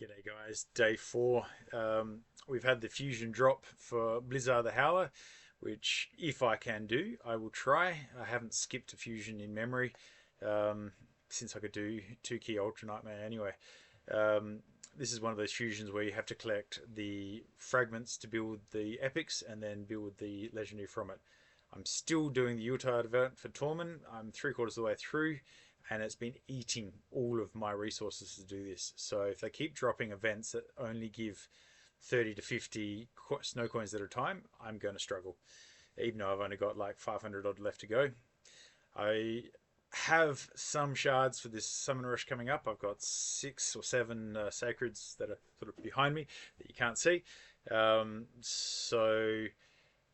G'day guys, day 4. We've had the fusion drop for Blizzard the Howler, which if I can do, I will try. I haven't skipped a fusion in memory um, since I could do 2 key Ultra Nightmare anyway. Um, this is one of those fusions where you have to collect the fragments to build the epics and then build the legendary from it. I'm still doing the Yuletide event for Tormund. I'm 3/4 of the way through, and it's been eating all of my resources to do this. So if they keep dropping events that only give 30 to 50 snow coins at a time, I'm going to struggle, even though I've only got like 500 odd left to go. I have some shards for this summon rush coming up. I've got 6 or 7 sacreds that are sort of behind me that you can't see. So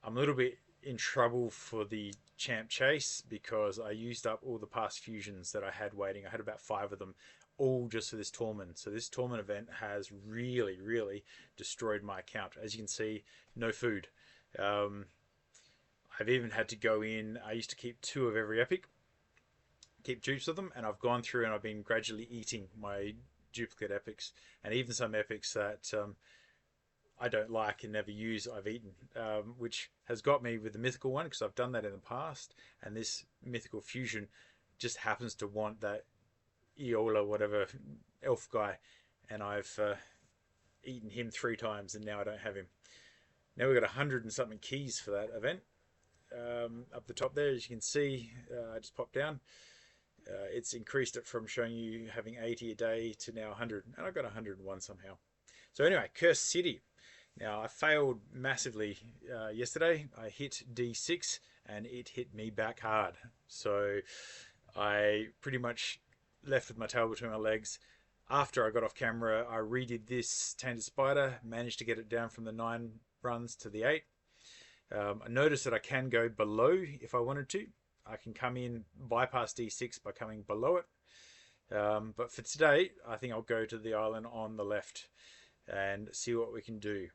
I'm a little bit in trouble for the champ chase because I used up all the past fusions that I had waiting. I had about 5 of them, all just for this Tormund. So this Tormund event has really destroyed my account. As you can see, no food. Um, I've even had to go in. I used to keep 2 of every epic, keep dupes of them, and I've gone through and I've been gradually eating my duplicate epics, and even some epics that I don't like and never use, I've eaten, which has got me with the mythical one because I've done that in the past. And this mythical fusion just happens to want that Eola, whatever elf guy, and I've eaten him 3 times, and now I don't have him. Now we've got 100 and something keys for that event. Up the top there, as you can see, I just popped down. It's increased it from showing you having 80 a day to now 100, and I got 101 somehow. So anyway, Cursed City. Now, I failed massively yesterday. I hit D6 and it hit me back hard. So I pretty much left with my tail between my legs. After I got off camera, I redid this Tainted Spider, managed to get it down from the 9 runs to the 8. I noticed that I can go below if I wanted to. I can come in, bypass D6 by coming below it. But for today, I think I'll go to the island on the left and see what we can do.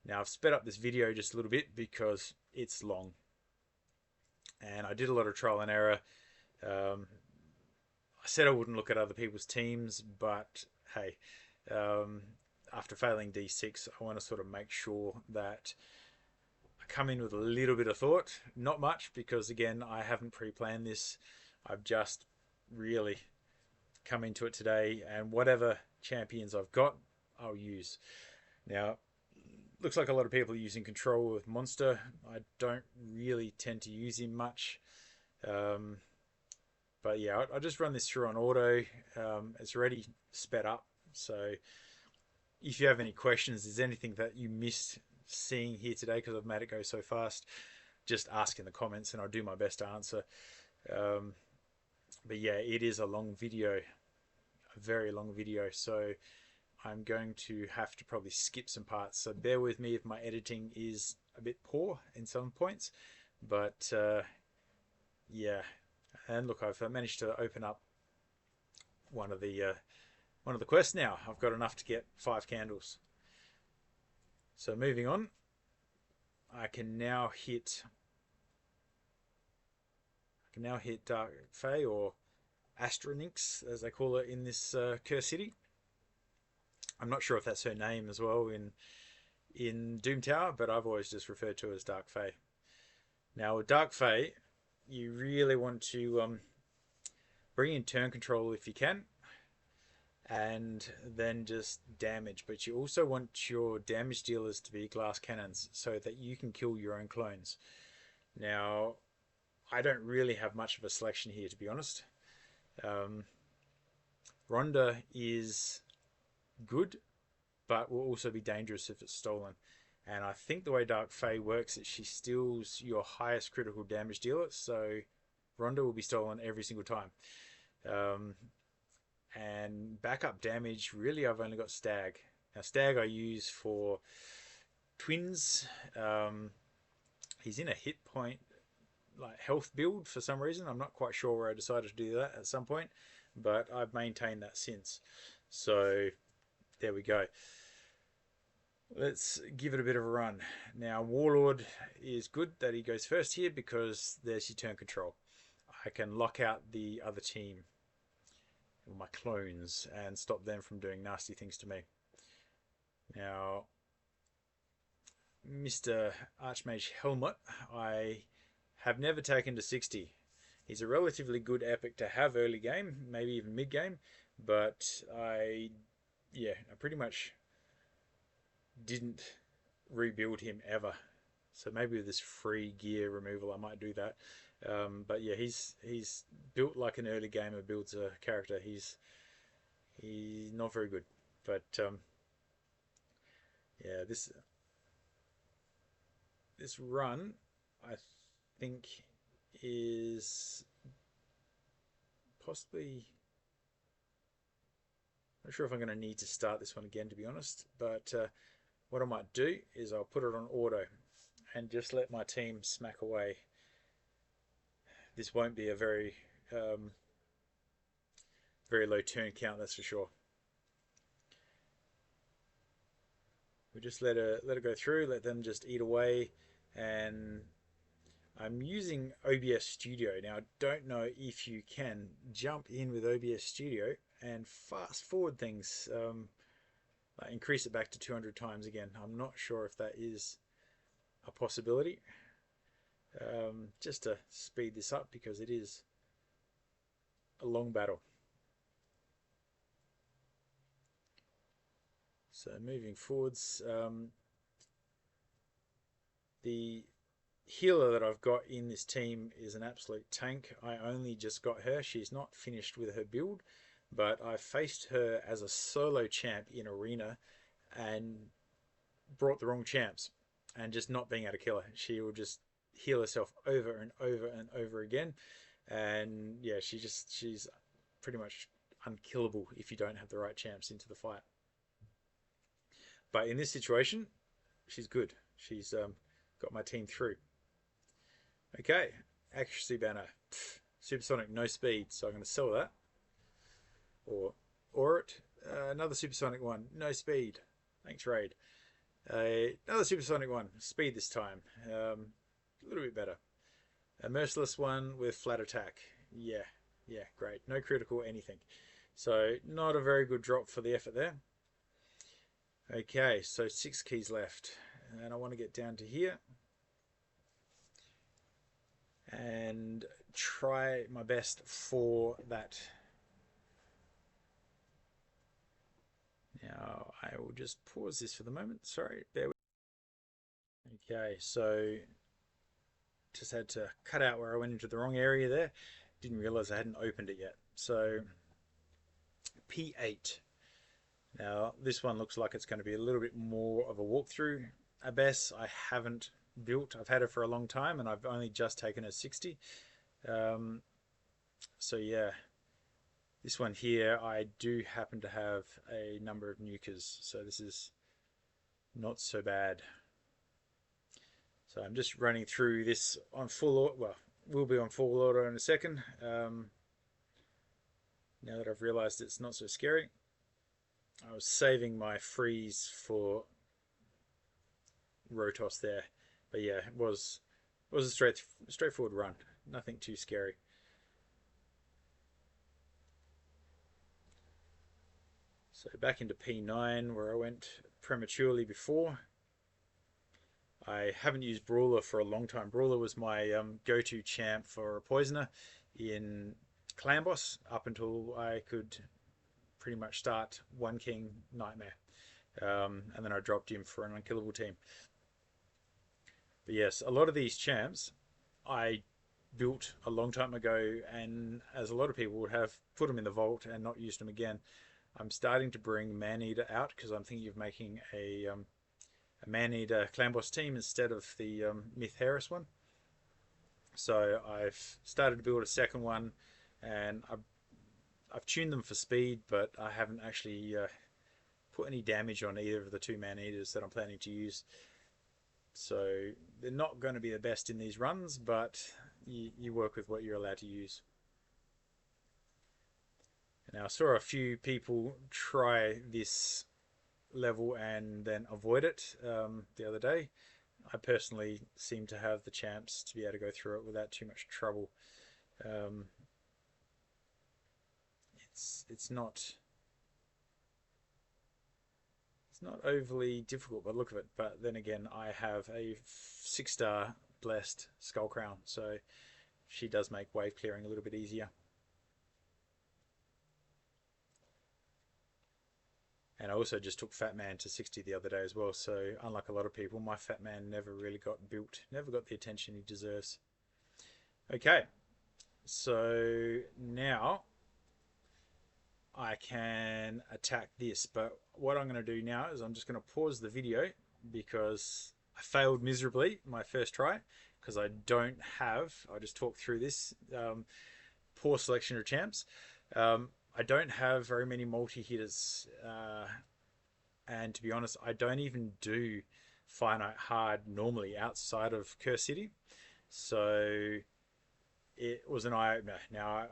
Now I've sped up this video just a little bit because it's long, and I did a lot of trial and error. I said I wouldn't look at other people's teams, but hey, after failing D6, I want to sort of make sure that I come in with a little bit of thought. Not much, because again, I haven't pre-planned this. I've just really come into it today, and whatever champions I've got, I'll use. Now, looks like a lot of people are using control with Monster. I don't really tend to use him much. But yeah, I'll just run this through on auto. It's already sped up. So if you have any questions, is there anything that you missed seeing here today because I've made it go so fast, just ask in the comments and I'll do my best to answer. But yeah, it is a long video, a very long video. So I'm going to have to probably skip some parts, so bear with me if my editing is a bit poor in some points. But yeah, and look, I've managed to open up one of the quests now. I've got enough to get 5 candles. So moving on, I can now hit Dark Fae, or Astronix as they call it in this Cursed City. I'm not sure if that's her name as well in Doom Tower, but I've always just referred to her as Dark Fae. Now with Dark Fae, you really want to bring in turn control if you can, and then just damage. But you also want your damage dealers to be glass cannons so that you can kill your own clones. Now, I don't really have much of a selection here, to be honest. Rhonda is good, but will also be dangerous if it's stolen. And I think the way Dark Fae works is she steals your highest critical damage dealer, so Rhonda will be stolen every single time. And backup damage, really I've only got Stag. Now Stag I use for twins. He's in a hit point, like health build for some reason. I'm not quite sure where I decided to do that at some point, but I've maintained that since. So there we go. Let's give it a bit of a run. Now, Warlord is good that he goes first here because there's your turn control. I can lock out the other team, or my clones, and stop them from doing nasty things to me. Now, Mr. Archmage Helmut, I have never taken to 60. He's a relatively good epic to have early game, maybe even mid game, but I pretty much didn't rebuild him ever. So maybe with this free gear removal, I might do that. But yeah, he's built like an early gamer builds a character. He's not very good, but yeah, this run I think is possibly. Not sure if I'm going to need to start this one again, to be honest. But what I might do is I'll put it on auto and just let my team smack away. This won't be a um, very low turn count, that's for sure. We just let it go through, let them just eat away, and I'm using OBS Studio now. I don't know if you can jump in with OBS Studio and fast forward things, like increase it back to 200 times again. I'm not sure if that is a possibility. Just to speed this up because it is a long battle. So moving forwards, the healer that I've got in this team is an absolute tank. I only just got her. She's not finished with her build, but I faced her as a solo champ in arena and brought the wrong champs and just not being able to kill her. She will just heal herself over and over and over again. And yeah, she's pretty much unkillable if you don't have the right champs into the fight. But in this situation, she's good. She's got my team through. Okay, accuracy banner. Supersonic, no speed, so I'm going to sell that. Or it. Another supersonic one, no speed. Thanks, Raid. Another supersonic one, speed this time. A little bit better. A merciless one with flat attack. Yeah, yeah, great. No critical anything. So not a very good drop for the effort there. Okay, so 6 keys left. And I want to get down to here. And try my best for that. Now, I will just pause this for the moment. Sorry, bear with me. Okay, so just had to cut out where I went into the wrong area there. Didn't realize I hadn't opened it yet. So P8. Now, this one looks like it's going to be a little bit more of a walkthrough. Abyss, I haven't built. I've had it for a long time and I've only just taken a 60. So yeah, this one here, I do happen to have a number of nukers, so this is not so bad. So I'm just running through this on full, well, we'll be on full auto in a second. Now that I've realized it's not so scary. I was saving my freeze for Rotos there, but yeah, it was a straightforward run. Nothing too scary. So back into P9 where I went prematurely before. I haven't used Brawler for a long time. Brawler was my go-to champ for a poisoner in Clan Boss up until I could pretty much start One King Nightmare. And then I dropped him for an unkillable team. But yes, a lot of these champs I built a long time ago, and as a lot of people would have, put them in the vault and not used them again. I'm starting to bring Maneater out because I'm thinking of making a Maneater Clan Boss team instead of the Myth Harris one. So I've started to build a second one, and I've tuned them for speed, but I haven't actually put any damage on either of the two Maneaters that I'm planning to use. So they're not going to be the best in these runs, but you work with what you're allowed to use. Now I saw a few people try this level and then avoid it the other day. I personally seem to have the champs to be able to go through it without too much trouble. Um, it's not It's not overly difficult by the look of it, but then again, I have a 6-star blessed skull crown, so she does make wave clearing a little bit easier. And I also just took Fat Man to 60 the other day as well, so unlike a lot of people, my Fat Man never really got built, never got the attention he deserves. Okay, so now I can attack this, but what I'm going to do now is I'm just going to pause the video because I failed miserably my first try because I don't have, I just talked through this poor selection of champs. I don't have very many multi-hitters, and to be honest, I don't even do finite hard normally outside of Curse City, so it was an eye-opener. Now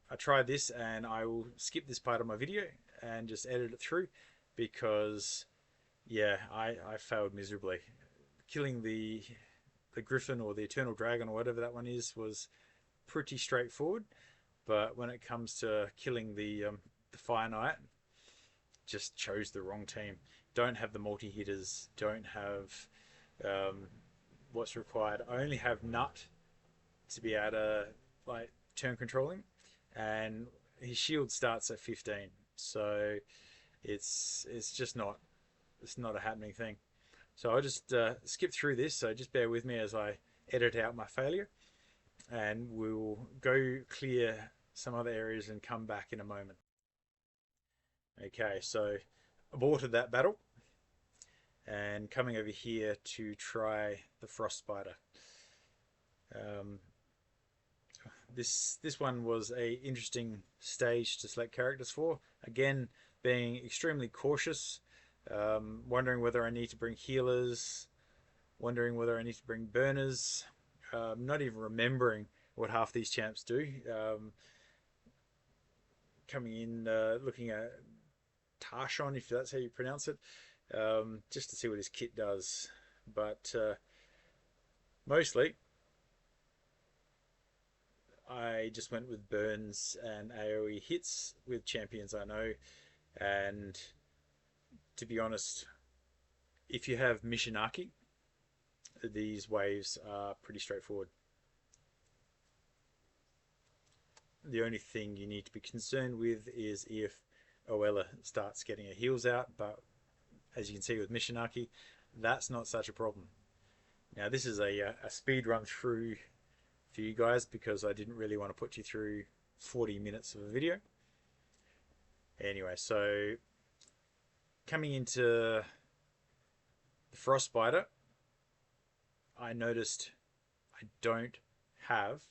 I tried this, and I will skip this part of my video and just edit it through because yeah, I failed miserably. Killing the Griffin or the Eternal Dragon or whatever that one is was pretty straightforward, but when it comes to killing the Fire Knight, just chose the wrong team. Don't have the multi hitters. Don't have what's required. I only have Nut to be able to like turn controlling, and his shield starts at 15. So it's just not a happening thing. So I'll just skip through this. So just bear with me as I edit out my failure, and we'll go clear some other areas and come back in a moment. Okay, so aborted that battle and coming over here to try the Frost Spider. This one was a interesting stage to select characters for. Again, being extremely cautious, wondering whether I need to bring healers, wondering whether I need to bring burners, not even remembering what half these champs do. Coming in, looking at Tarshon, if that's how you pronounce it, just to see what his kit does. But mostly, I just went with burns and AoE hits with champions I know. And to be honest, if you have Mishinaki, these waves are pretty straightforward. The only thing you need to be concerned with is if Oella starts getting her heals out, but as you can see with Mishinaki, that's not such a problem. Now this is a speed run through for you guys because I didn't really want to put you through 40 minutes of a video. Anyway, so coming into the Frost Spider, I noticed I don't have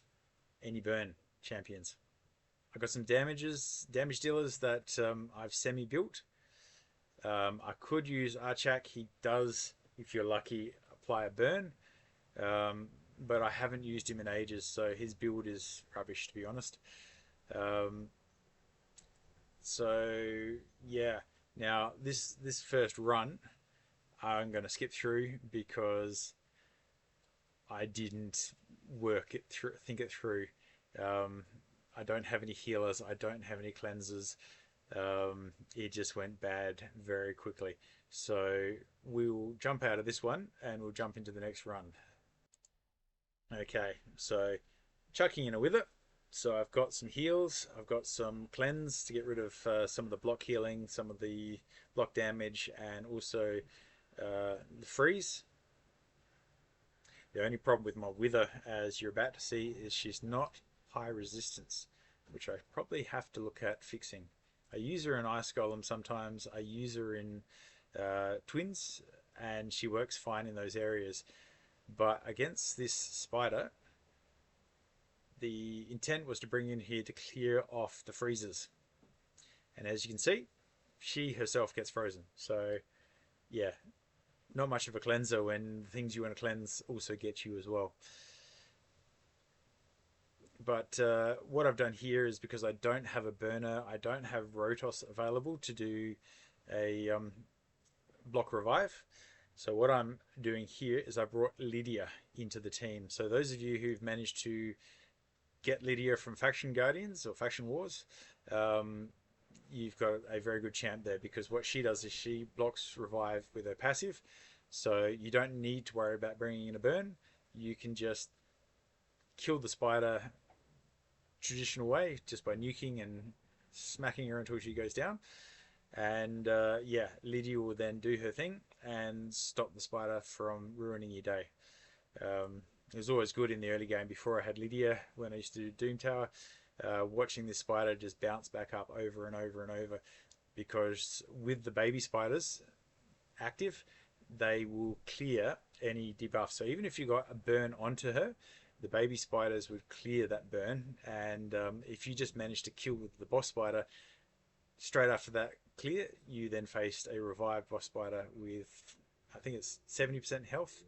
any burn champions. I got some damage dealers that I've semi-built. I could use Archak. He does, if you're lucky, apply a burn. But I haven't used him in ages, so his build is rubbish, to be honest. So yeah, now this first run I'm going to skip through because I didn't think it through. I don't have any healers. I don't have any cleansers. It just went bad very quickly. So we'll jump out of this one and we'll jump into the next run. Okay, so chucking in a Wither. So I've got some heals. I've got some cleanse to get rid of some of the block healing, some of the block damage, and also the freeze. The only problem with my Wither, as you're about to see, is she's not high resistance, which I probably have to look at fixing. I use her in Ice Golem sometimes. I use her in Twins, and she works fine in those areas. But against this spider, the intent was to bring in here to clear off the freezers. And as you can see, she herself gets frozen. So yeah, not much of a cleanser when the things you want to cleanse also get you as well. But what I've done here is because I don't have a burner, I don't have Rotos available to do a block revive. So what I'm doing here is I brought Lydia into the team. So those of you who've managed to get Lydia from Faction Guardians or Faction Wars, you've got a very good champ there, because what she does is she blocks revive with her passive, so you don't need to worry about bringing in a burn. You can just kill the spider traditional way, just by nuking and smacking her until she goes down. And yeah, Lydia will then do her thing and stop the spider from ruining your day. It was always good in the early game before I had Lydia, when I used to do Doom Tower, watching this spider just bounce back up over and over and over, because with the baby spiders active, they will clear any debuff. So even if you got a burn onto her, the baby spiders would clear that burn. And if you just managed to kill the boss spider straight after that clear, you then faced a revived boss spider with, I think it's 70% health,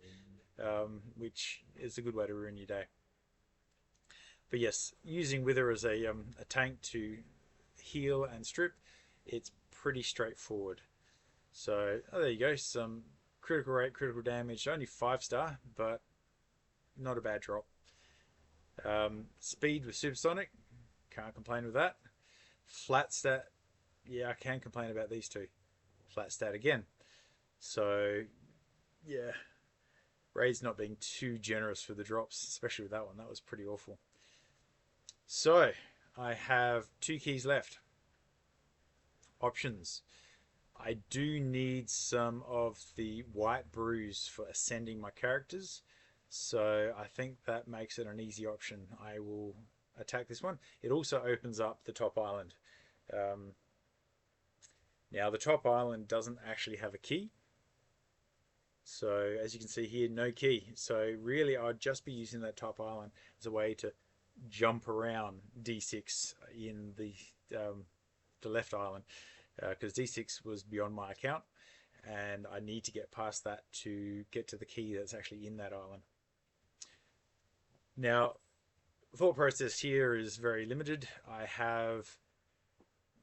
which is a good way to ruin your day. But yes, using Wither as a tank to heal and strip, it's pretty straightforward. So there you go, some critical rate, critical damage, only 5-star, but not a bad drop. Speed with Supersonic, can't complain with that. Flat stat, yeah, I can complain about these two. Flat stat again. So yeah, Raid's not being too generous for the drops, especially with that one. That was pretty awful. So I have 2 keys left. Options. I do need some of the white brews for ascending my characters, so I think that makes it an easy option. I will attack this one. It also opens up the top island. Now the top island doesn't actually have a key, so as you can see here, no key. So really I'd just be using that top island as a way to jump around D6 in the left island, because D6 was beyond my account, and I need to get past that to get to the key that's actually in that island. Now, the thought process here is very limited. I have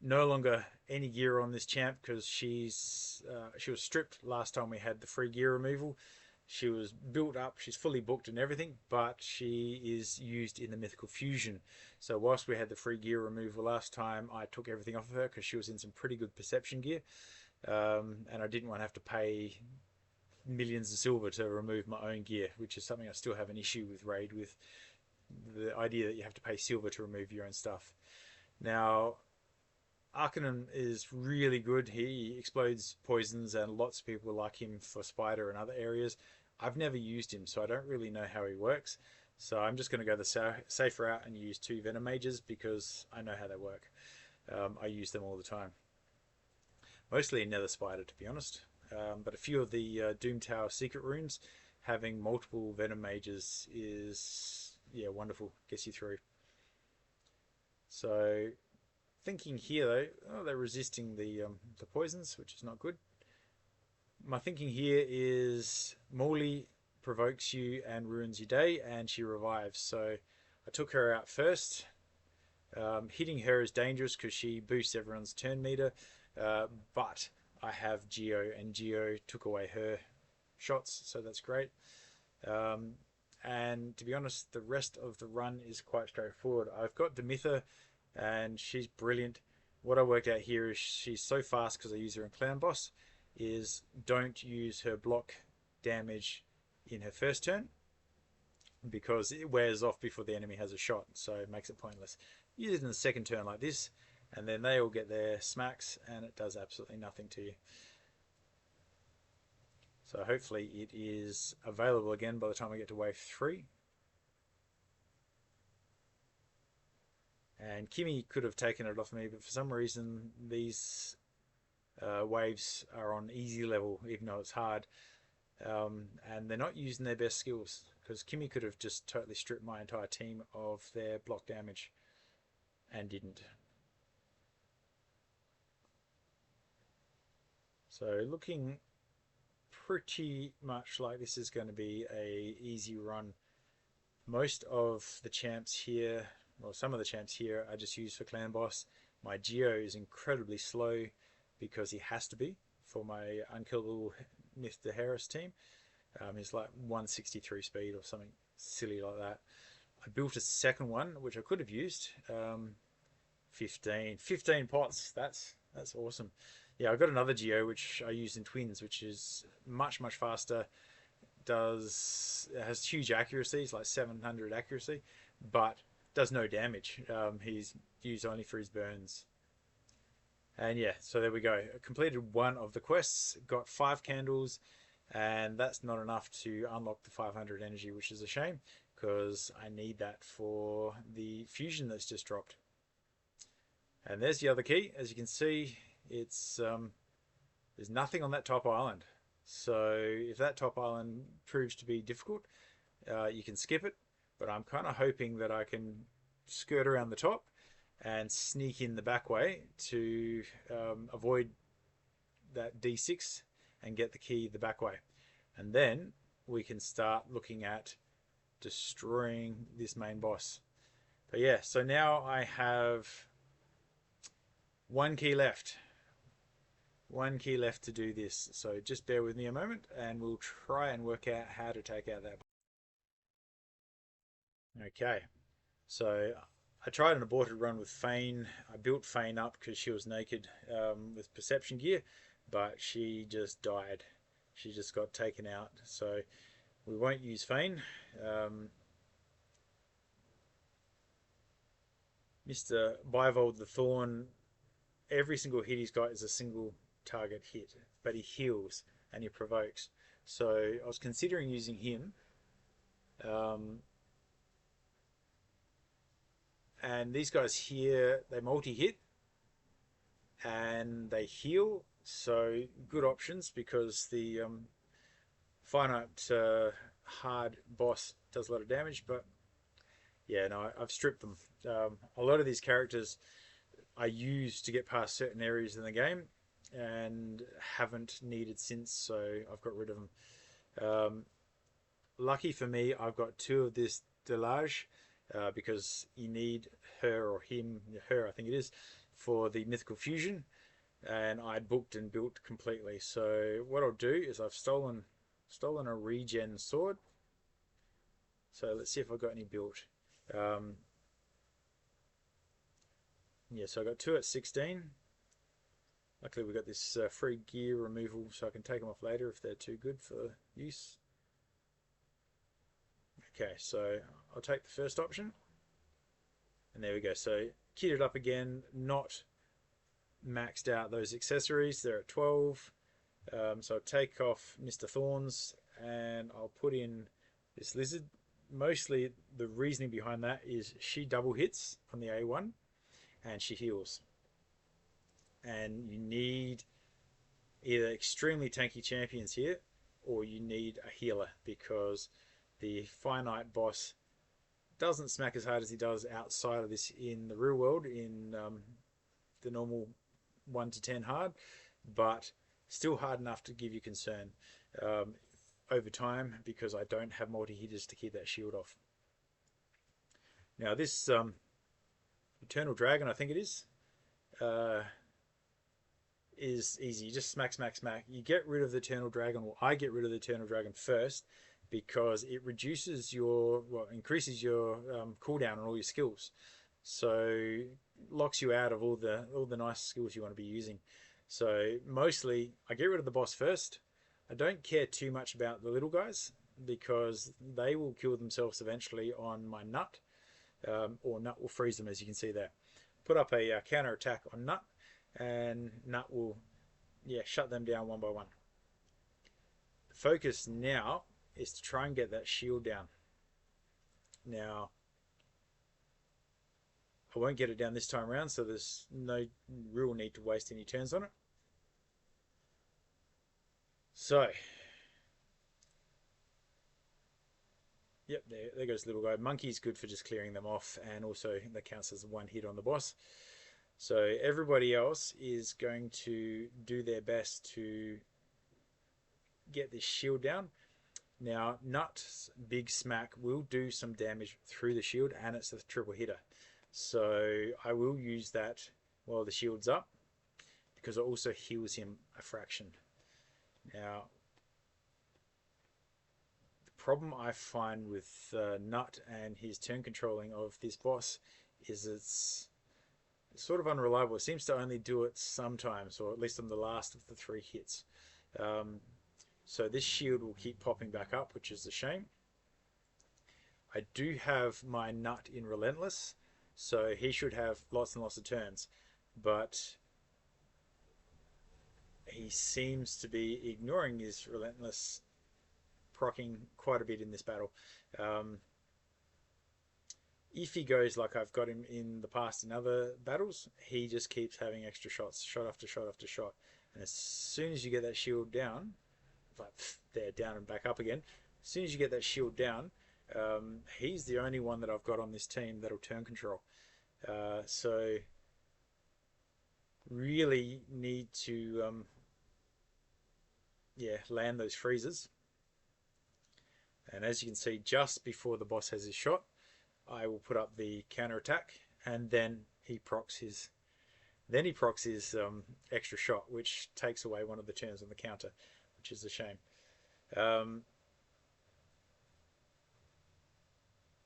no longer any gear on this champ, because she was stripped last time we had the free gear removal. She was built up, she's fully booked and everything, but she is used in the Mythical Fusion. So whilst we had the free gear removal last time, I took everything off of her because she was in some pretty good perception gear. And I didn't want to have to pay millions of silver to remove my own gear, which is something I still have an issue with Raid, with the idea that you have to pay silver to remove your own stuff. Now, Arcanum is really good. He explodes poisons, and lots of people like him for spider and other areas. I've never used him, so I don't really know how he works. So I'm just going to go the safe route and use 2 Venom Mages, because I know how they work. I use them all the time. Mostly in Nether Spider, to be honest. But a few of the Doom Tower secret rooms, having multiple Venom Mages is, yeah, wonderful. Gets you through. So thinking here though, oh, they're resisting the poisons, which is not good. My thinking here is Morley provokes you and ruins your day, and she revives. So I took her out first. Hitting her is dangerous because she boosts everyone's turn meter, but I have Geo, and Geo took away her shots, so that's great. And to be honest, the rest of the run is quite straightforward. I've got Demitha, and she's brilliant. What I worked out here is she's so fast, because I use her in Clown Boss, is don't use her block damage in her first turn, because it wears off before the enemy has a shot, so it makes it pointless. Use it in the second turn like this, and then they all get their smacks, and it does absolutely nothing to you. So hopefully it is available again by the time we get to wave 3. And Kimmy could have taken it off me, but for some reason these waves are on easy level, even though it's hard. And they're not using their best skills, because Kimmy could have just totally stripped my entire team of their block damage, and didn't. So looking pretty much like this is going to be a easy run. Most of the champs here, well, some of the champs here are just used for clan boss. My Geo is incredibly slow, because he has to be for my unkillable Myth the Harris team. He's like 163 speed or something silly like that. I built a second one, which I could have used, 15 pots. That's awesome. Yeah, I've got another Geo which I use in twins, which is much faster. It has huge accuracy, it's like 700 accuracy, but does no damage. He's used only for his burns. And yeah, so there we go. I completed one of the quests, got 5 candles, and that's not enough to unlock the 500 energy, which is a shame because I need that for the fusion that's just dropped. And there's the other key. As you can see, it's there's nothing on that top island. So if that top island proves to be difficult, you can skip it. But I'm kind of hoping that I can skirt around the top and sneak in the back way to avoid that D6 and get the key the back way. And then we can start looking at destroying this main boss. But yeah, so now I have one key left. One key left to do this. So just bear with me a moment and we'll try and work out how to take out that. Okay, so I tried an aborted run with Fane. I built Fane up because she was naked with perception gear, but she just died. She just got taken out. So we won't use Fane. Mr. Bivold the Thorn, every single hit he's got is a single target hit, but he heals and he provokes. So I was considering using him. And these guys here, they multi-hit and they heal. So good options because the finite hard boss does a lot of damage. But yeah, no, I've stripped them. A lot of these characters I use to get past certain areas in the game and haven't needed since, so I've got rid of them. Lucky for me, I've got 2 of this Delage because you need her or him, her I think it is, for the mythical fusion, and I'd booked and built completely. So what I'll do is I've stolen a regen sword. So let's see if I've got any built. Yeah, so I got 2 at 16. Luckily we got this free gear removal, so I can take them off later if they're too good for use. Okay, so I'll take the first option. And there we go. So kitted up again, not maxed out those accessories. They're at 12. So I'll take off Mr. Thorns and I'll put in this lizard. Mostly the reasoning behind that is she double hits on the A1 and she heals. And you need either extremely tanky champions here or you need a healer because the finite boss doesn't smack as hard as he does outside of this in the real world in the normal 1 to 10 hard, but still hard enough to give you concern over time because I don't have multi-hitters to keep that shield off. Now this Eternal Dragon, I think it is easy. You just smack. You get rid of the Eternal Dragon, or I get rid of the Eternal Dragon first because it reduces your, well, increases your cooldown on all your skills. So locks you out of all the nice skills you want to be using. So mostly I get rid of the boss first. I don't care too much about the little guys because they will kill themselves eventually on my nut, or nut will freeze them, as you can see there. Put up a counter attack on nut and nut will shut them down one by one. The focus now is to try and get that shield down. Now I won't get it down this time around, so there's no real need to waste any turns on it. So yep, there goes the little guy. Monkey's good for just clearing them off, and also that counts as 1 hit on the boss. So everybody else is going to do their best to get this shield down. Now, Nut's big smack will do some damage through the shield, and it's a triple hitter. So I will use that while the shield's up, because it also heals him a fraction. Now, the problem I find with Nut and his turn controlling of this boss is it's sort of unreliable. It seems to only do it sometimes, or at least on the last of the 3 hits. Um, so this shield will keep popping back up, which is a shame. I do have my nut in Relentless, so he should have lots and lots of turns, but he seems to be ignoring his Relentless proccing quite a bit in this battle. Um, if he goes like I've got him in the past in other battles, he just keeps having extra shots, shot after shot after shot. And as soon as you get that shield down, like there, down and back up again. As soon as you get that shield down, he's the only one that I've got on this team that'll turn control. So really need to land those freezes. And as you can see, just before the boss has his shot, I will put up the counter attack, and then he procs his extra shot, which takes away one of the turns on the counter, which is a shame.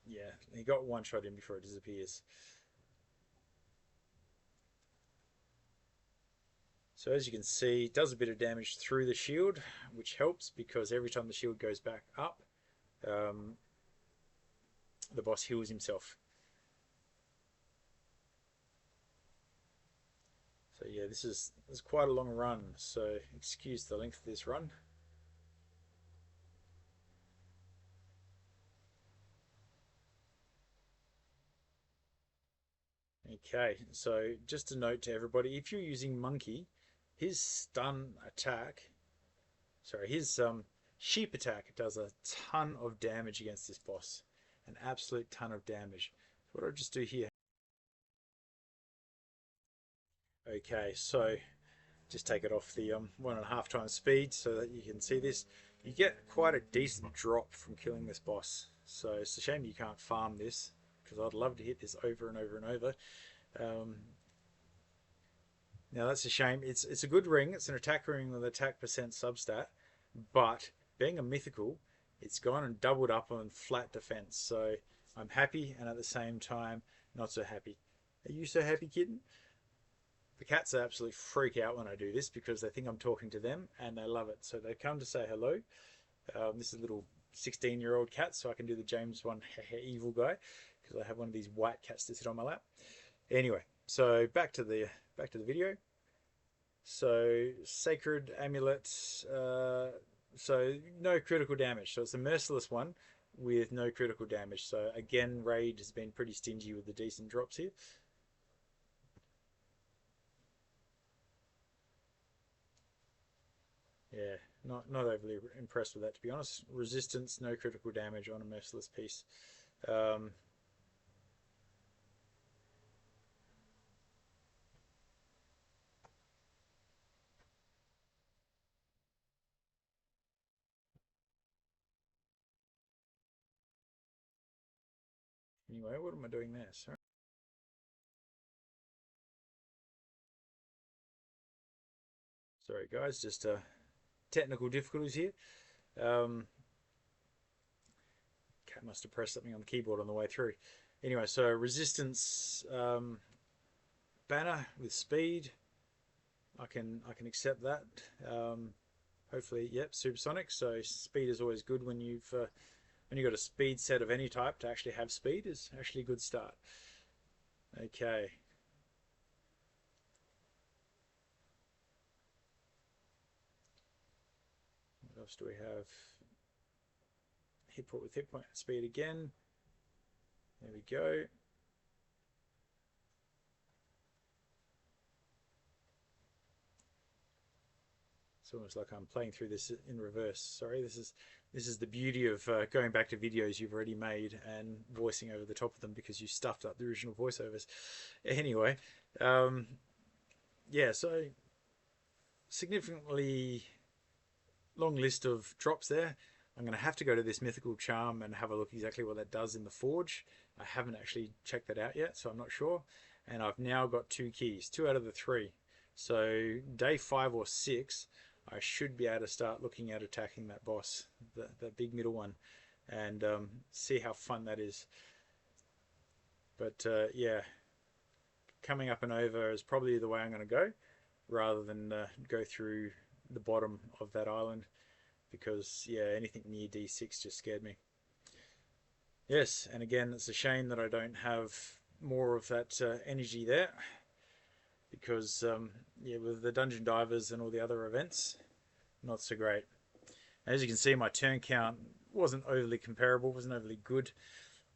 Yeah, he got one shot in before it disappears. So as you can see, it does a bit of damage through the shield, which helps because every time the shield goes back up, the boss heals himself. So yeah, this is quite a long run, so excuse the length of this run. Okay, so just a note to everybody, if you're using Monkey, his stun attack, sorry, his sheep attack does a ton of damage against this boss. An absolute ton of damage. So what I'll just do here. Okay, so just take it off the 1.5 times speed so that you can see this. You get quite a decent drop from killing this boss. So it's a shame you can't farm this, because I'd love to hit this over and over and over. Now that's a shame. It's a good ring. It's an attack ring with attack percent substat, but being a mythical, it's gone and doubled up on flat defense. So I'm happy, and at the same time not so happy. Are you so happy, Kitten? The cats absolutely freak out when I do this because they think I'm talking to them, and they love it. So they come to say hello. This is a little 16-year-old cat, so I can do the James Bond evil guy because I have one of these white cats to sit on my lap. Anyway, so back to the video. So sacred amulet. So no critical damage. So it's a merciless one with no critical damage. So again, Raid has been pretty stingy with the decent drops here. Yeah, not overly impressed with that, to be honest. Resistance, no critical damage on a merciless piece. Anyway, what am I doing there? Sorry guys, just technical difficulties here. Cat must have pressed something on the keyboard on the way through. Anyway, so resistance banner with speed. I can accept that. Hopefully, yep, supersonic. So speed is always good when you've got a speed set of any type. To actually have speed is actually a good start. Okay. What else do we have? Hit point with hit point speed again. There we go. It's almost like I'm playing through this in reverse. Sorry, this is the beauty of going back to videos you've already made and voicing over the top of them because you stuffed up the original voiceovers. Anyway, yeah, so significantly long list of drops there. I'm going to have to go to this mythical charm and have a look exactly what that does in the forge. I haven't actually checked that out yet, so I'm not sure. And I've now got 2 keys, 2 out of the 3. So day 5 or 6, I should be able to start looking at attacking that boss, the big middle one, and see how fun that is. But yeah, coming up and over is probably the way I'm going to go, rather than go through the bottom of that island, because yeah, anything near D6 just scared me. Yes, and again, it's a shame that I don't have more of that energy there, because yeah, with the dungeon divers and all the other events, not so great. As you can see, my turn count wasn't overly comparable, wasn't overly good.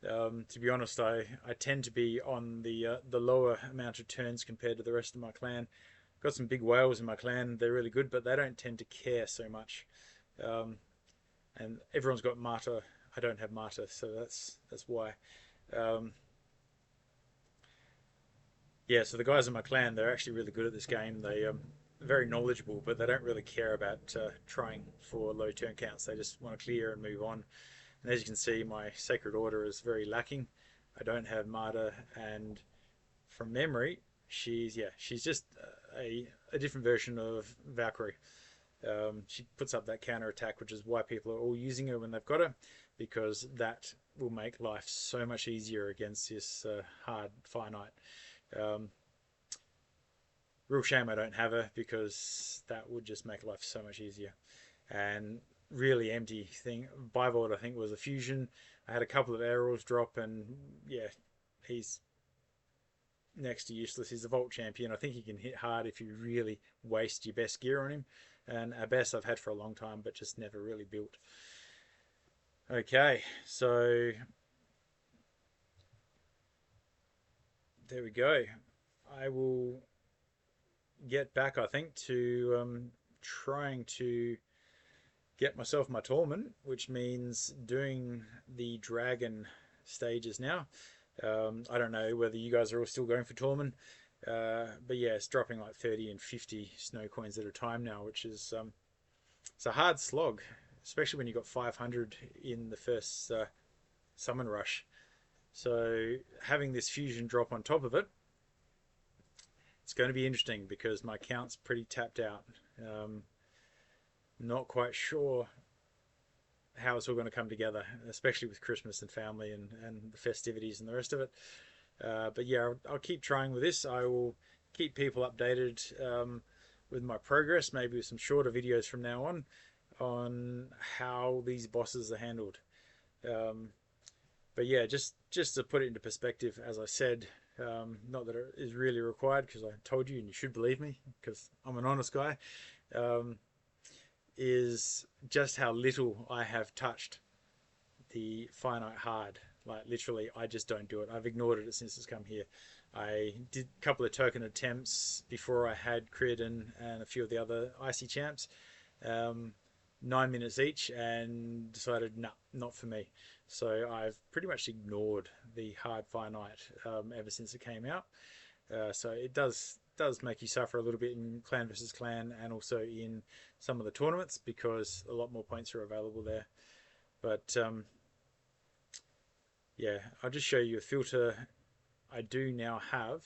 To be honest, I tend to be on the lower amount of turns compared to the rest of my clan. Got some big whales in my clan. They're really good, but they don't tend to care so much. Um, and everyone's got Martyr. I don't have Martyr, so that's why. Um, yeah, so the guys in my clan, they're actually really good at this game. They very knowledgeable, but they don't really care about trying for low turn counts. They just want to clear and move on. And as you can see, my Sacred Order is very lacking. I don't have Martyr, and from memory, she's just a different version of Valkyrie. She puts up that counter attack, which is why people are all using her when they've got her, because that will make life so much easier against this hard finite. Um, Real shame I don't have her, because that would just make life so much easier. And really empty thing. Bivold, I think, was a fusion. I had a couple of arrows drop, and yeah, he's next to useless. He's a Vault champion. I think he can hit hard if you really waste your best gear on him. And our best I've had for a long time, but just never really built. Okay, so there we go. I will get back, I think, to trying to get myself my Torment, which means doing the dragon stages now. I don't know whether you guys are all still going for Torment, but yeah, it's dropping like 30 and 50 snow coins at a time now, which is it's a hard slog, especially when you got 500 in the first summon rush. So having this fusion drop on top of it, it's going to be interesting, because my count's pretty tapped out. Not quite sure how it's all going to come together, especially with Christmas and family and the festivities and the rest of it. But yeah, I'll keep trying with this. I will keep people updated with my progress, maybe with some shorter videos from now on how these bosses are handled. But yeah, just to put it into perspective, as I said, not that it is really required, because I told you and you should believe me, because I'm an honest guy, is just how little I have touched the finite hard. Like literally, I just don't do it. I've ignored it since it's come here. I did a couple of token attempts before I had Kitten and a few of the other icy champs, 9 minutes each, and decided nah, not for me. So I've pretty much ignored the hard finite ever since it came out. So it does make you suffer a little bit in clan versus clan, and also in some of the tournaments, because a lot more points are available there. But yeah, I'll just show you a filter I do now have.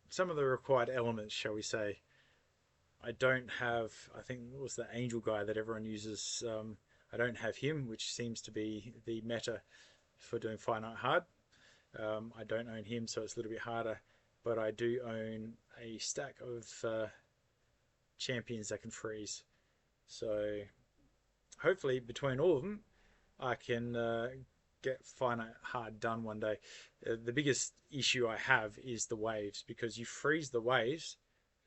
Some of the required elements, shall we say. I don't have, I think it was the angel guy that everyone uses. I don't have him, which seems to be the meta for doing finite hard. I don't own him, so it's a little bit harder, but I do own a stack of champions that can freeze. So hopefully between all of them, I can get finite hard done one day. The biggest issue I have is the waves, because you freeze the waves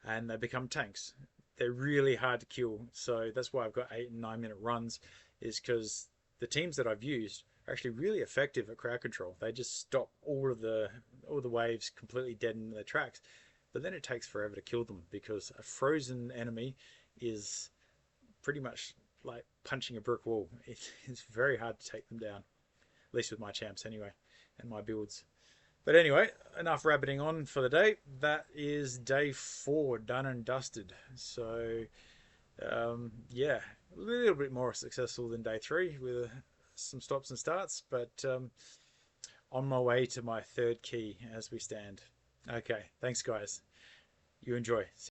and they become tanks. They're really hard to kill, so that's why I've got 8 and 9 minute runs, is because the teams that I've used are actually really effective at crowd control. They just stop all the waves completely dead in their tracks, but then it takes forever to kill them, because a frozen enemy is pretty much like punching a brick wall. It's very hard to take them down, at least with my champs anyway, and my builds. But anyway, enough rabbiting on for the day. That is day 4 done and dusted. So yeah, a little bit more successful than day 3 with some stops and starts, but on my way to my 3rd key as we stand. Okay, thanks guys. You enjoy.